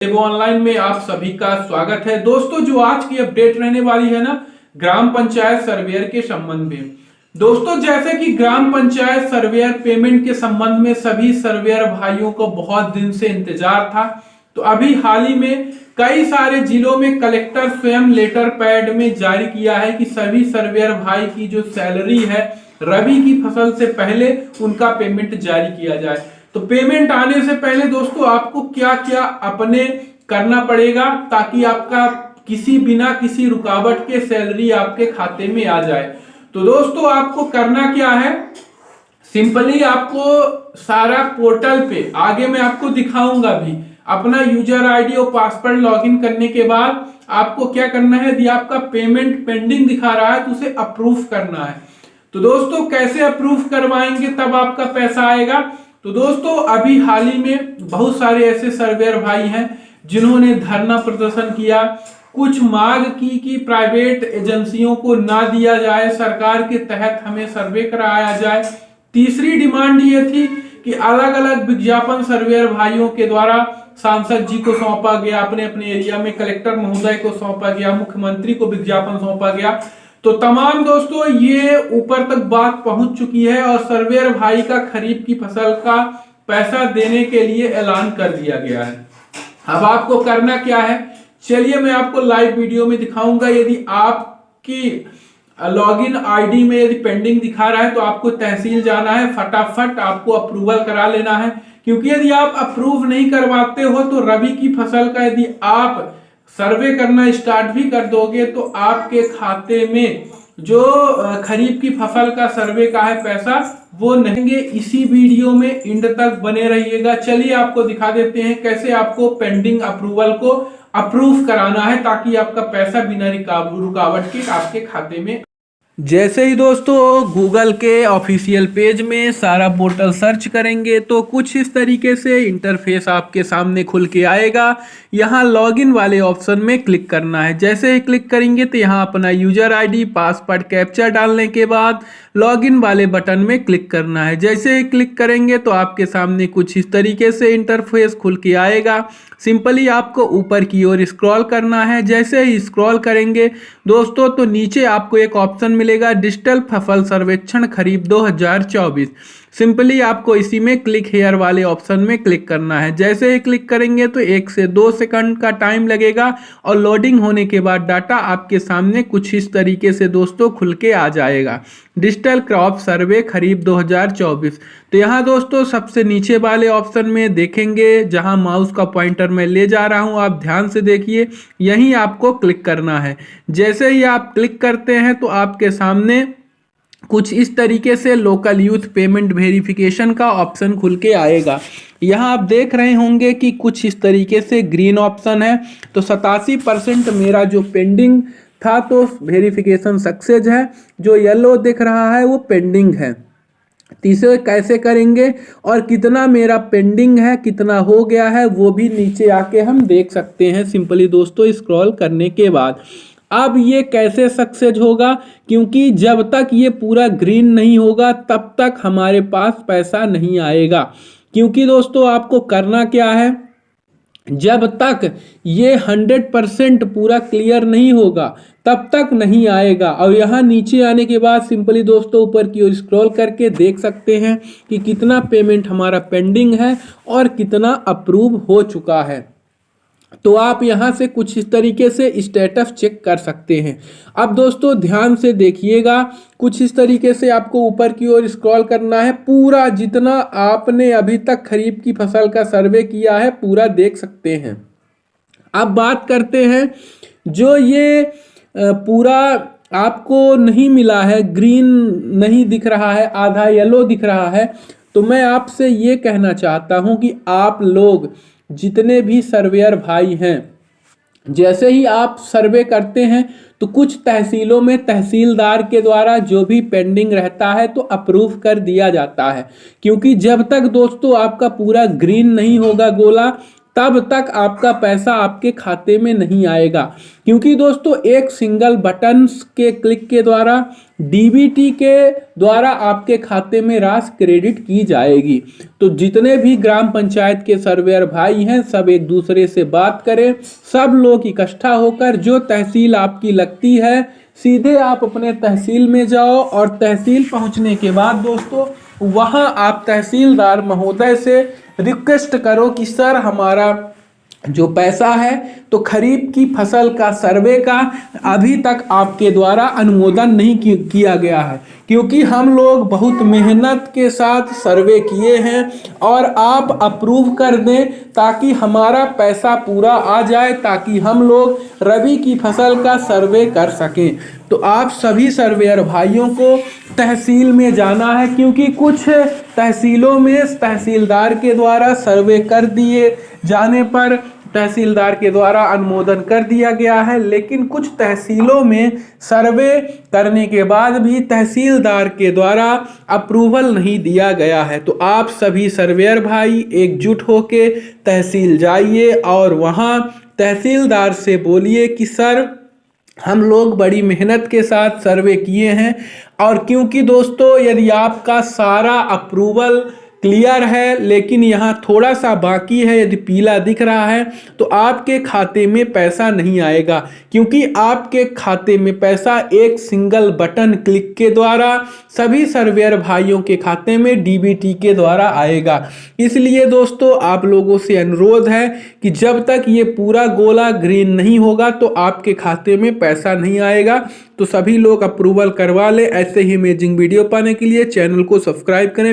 देवो ऑनलाइन में आप सभी का स्वागत है। दोस्तों, जो आज की अपडेट रहने वाली है ना, ग्राम पंचायत सर्वेयर के संबंध में। दोस्तों, जैसे कि ग्राम पंचायत सर्वेयर पेमेंट के संबंध में सभी सर्वेयर भाइयों को बहुत दिन से इंतजार था। तो अभी हाल ही में कई सारे जिलों में कलेक्टर स्वयं लेटर पैड में जारी किया है कि सभी सर्वेयर भाई की जो सैलरी है रबी की फसल से पहले उनका पेमेंट जारी किया जाए। तो पेमेंट आने से पहले दोस्तों आपको क्या क्या अपने करना पड़ेगा ताकि आपका बिना किसी रुकावट के सैलरी आपके खाते में आ जाए। तो दोस्तों आपको करना क्या है, सिंपली आपको सारा पोर्टल पे आगे मैं आपको दिखाऊंगा भी, अपना यूजर आईडी और पासवर्ड लॉगिन करने के बाद आपको क्या करना है, यदि आपका पेमेंट पेंडिंग दिखा रहा है तो उसे अप्रूव करना है। तो दोस्तों कैसे अप्रूव करवाएंगे तब आपका पैसा आएगा। तो दोस्तों अभी हाल ही में बहुत सारे ऐसे सर्वेयर भाई हैं जिन्होंने धरना प्रदर्शन किया, कुछ मांग की कि प्राइवेट एजेंसियों को ना दिया जाए, सरकार के तहत हमें सर्वे कराया जाए। तीसरी डिमांड ये थी कि अलग अलग विज्ञापन सर्वेयर भाइयों के द्वारा सांसद जी को सौंपा गया, अपने अपने एरिया में कलेक्टर महोदय को सौंपा गया, मुख्यमंत्री को विज्ञापन सौंपा गया। तो तमाम दोस्तों ये ऊपर तक बात पहुंच चुकी है और सर्वेयर भाई का खरीफ की फसल का पैसा देने के लिए ऐलान कर दिया गया है। अब आपको करना क्या है, चलिए मैं आपको लाइव वीडियो में दिखाऊंगा। यदि आपकी लॉगिन आईडी में यदि पेंडिंग दिखा रहा है तो आपको तहसील जाना है, फटाफट आपको अप्रूवल करा लेना है, क्योंकि यदि आप अप्रूव नहीं करवाते हो तो रबी की फसल का यदि आप सर्वे करना स्टार्ट भी कर दोगे तो आपके खाते में जो खरीफ की फसल का सर्वे का है पैसा वो नहीं। इसी वीडियो में एंड तक बने रहिएगा। चलिए आपको दिखा देते हैं कैसे आपको पेंडिंग अप्रूवल को अप्रूव कराना है ताकि आपका पैसा बिना रुकावट के आपके खाते में। जैसे ही दोस्तों गूगल के ऑफिशियल पेज में सारा पोर्टल सर्च करेंगे तो कुछ इस तरीके से इंटरफेस आपके सामने खुल के आएगा। यहाँ लॉगिन वाले ऑप्शन में क्लिक करना है। जैसे ही क्लिक करेंगे तो यहाँ अपना यूजर आईडी पासवर्ड कैप्चा डालने के बाद लॉगिन वाले बटन में क्लिक करना है। जैसे ही क्लिक करेंगे तो आपके सामने कुछ इस तरीके से इंटरफेस खुल के आएगा। सिंपली आपको ऊपर की ओर स्क्रॉल करना है। जैसे ही स्क्रॉल करेंगे दोस्तों तो नीचे आपको एक ऑप्शन मिलेगा डिजिटल फसल सर्वेक्षण खरीफ 2024। सिंपली आपको इसी में क्लिक हेयर वाले ऑप्शन में क्लिक करना है। जैसे ही क्लिक करेंगे तो 1 से 2 सेकंड का टाइम लगेगा और लोडिंग होने के बाद डाटा आपके सामने कुछ इस तरीके से दोस्तों खुल के आ जाएगा, डिजिटल क्रॉप सर्वे खरीफ 2024। तो यहाँ दोस्तों सबसे नीचे वाले ऑप्शन में देखेंगे, जहाँ माउस का पॉइंटर मैं ले जा रहा हूँ आप ध्यान से देखिए, यहीं आपको क्लिक करना है। जैसे ही आप क्लिक करते हैं तो आपके सामने कुछ इस तरीके से लोकल यूथ पेमेंट वेरिफिकेशन का ऑप्शन खुल के आएगा। यहाँ आप देख रहे होंगे कि कुछ इस तरीके से ग्रीन ऑप्शन है। तो 87% मेरा जो पेंडिंग था तो वेरिफिकेशन सक्सेस है, जो येलो दिख रहा है वो पेंडिंग है। तीसरे कैसे करेंगे और कितना मेरा पेंडिंग है, कितना हो गया है, वो भी नीचे आके हम देख सकते हैं सिंपली दोस्तों स्क्रॉल करने के बाद। अब ये कैसे सक्सेस होगा, क्योंकि जब तक ये पूरा ग्रीन नहीं होगा तब तक हमारे पास पैसा नहीं आएगा। क्योंकि दोस्तों आपको करना क्या है, जब तक ये 100% पूरा क्लियर नहीं होगा तब तक नहीं आएगा। और यहाँ नीचे आने के बाद सिंपली दोस्तों ऊपर की ओर स्क्रॉल करके देख सकते हैं कि कितना पेमेंट हमारा पेंडिंग है और कितना अप्रूव हो चुका है। तो आप यहाँ से कुछ इस तरीके से स्टेटस चेक कर सकते हैं। अब दोस्तों ध्यान से देखिएगा, कुछ इस तरीके से आपको ऊपर की ओर स्क्रॉल करना है, पूरा जितना आपने अभी तक खरीफ की फसल का सर्वे किया है पूरा देख सकते हैं। अब बात करते हैं जो ये पूरा आपको नहीं मिला है, ग्रीन नहीं दिख रहा है, आधा येलो दिख रहा है, तो मैं आपसे ये कहना चाहता हूँ कि आप लोग जितने भी सर्वेयर भाई हैं, जैसे ही आप सर्वे करते हैं तो कुछ तहसीलों में तहसीलदार के द्वारा जो भी पेंडिंग रहता है तो अप्रूव कर दिया जाता है। क्योंकि जब तक दोस्तों आपका पूरा ग्रीन नहीं होगा गोला तब तक आपका पैसा आपके खाते में नहीं आएगा। क्योंकि दोस्तों एक सिंगल बटन के क्लिक के द्वारा डीबीटी के द्वारा आपके खाते में राशि क्रेडिट की जाएगी। तो जितने भी ग्राम पंचायत के सर्वेयर भाई हैं सब एक दूसरे से बात करें, सब लोग इकट्ठा होकर जो तहसील आपकी लगती है सीधे आप अपने तहसील में जाओ और तहसील पहुंचने के बाद दोस्तों वहां आप तहसीलदार महोदय से रिक्वेस्ट करो कि सर हमारा जो पैसा है तो खरीफ की फसल का सर्वे का अभी तक आपके द्वारा अनुमोदन नहीं किया गया है, क्योंकि हम लोग बहुत मेहनत के साथ सर्वे किए हैं और आप अप्रूव कर दें ताकि हमारा पैसा पूरा आ जाए, ताकि हम लोग रबी की फसल का सर्वे कर सकें। तो आप सभी सर्वेयर भाइयों को तहसील में जाना है, क्योंकि कुछ तहसीलों में तहसीलदार के द्वारा सर्वे कर दिए जाने पर तहसीलदार के द्वारा अनुमोदन कर दिया गया है, लेकिन कुछ तहसीलों में सर्वे करने के बाद भी तहसीलदार के द्वारा अप्रूवल नहीं दिया गया है। तो आप सभी सर्वेयर भाई एकजुट होके तहसील जाइए और वहाँ तहसीलदार से बोलिए कि सर हम लोग बड़ी मेहनत के साथ सर्वे किए हैं, और क्योंकि दोस्तों यदि आपका सारा अप्रूवल क्लियर है लेकिन यहाँ थोड़ा सा बाकी है, यदि पीला दिख रहा है तो आपके खाते में पैसा नहीं आएगा, क्योंकि आपके खाते में पैसा एक सिंगल बटन क्लिक के द्वारा सभी सर्वेयर भाइयों के खाते में डीबीटी के द्वारा आएगा। इसलिए दोस्तों आप लोगों से अनुरोध है कि जब तक ये पूरा गोला ग्रीन नहीं होगा तो आपके खाते में पैसा नहीं आएगा। तो सभी लोग अप्रूवल करवा लें। ऐसे ही अमेजिंग वीडियो पाने के लिए चैनल को सब्सक्राइब करें।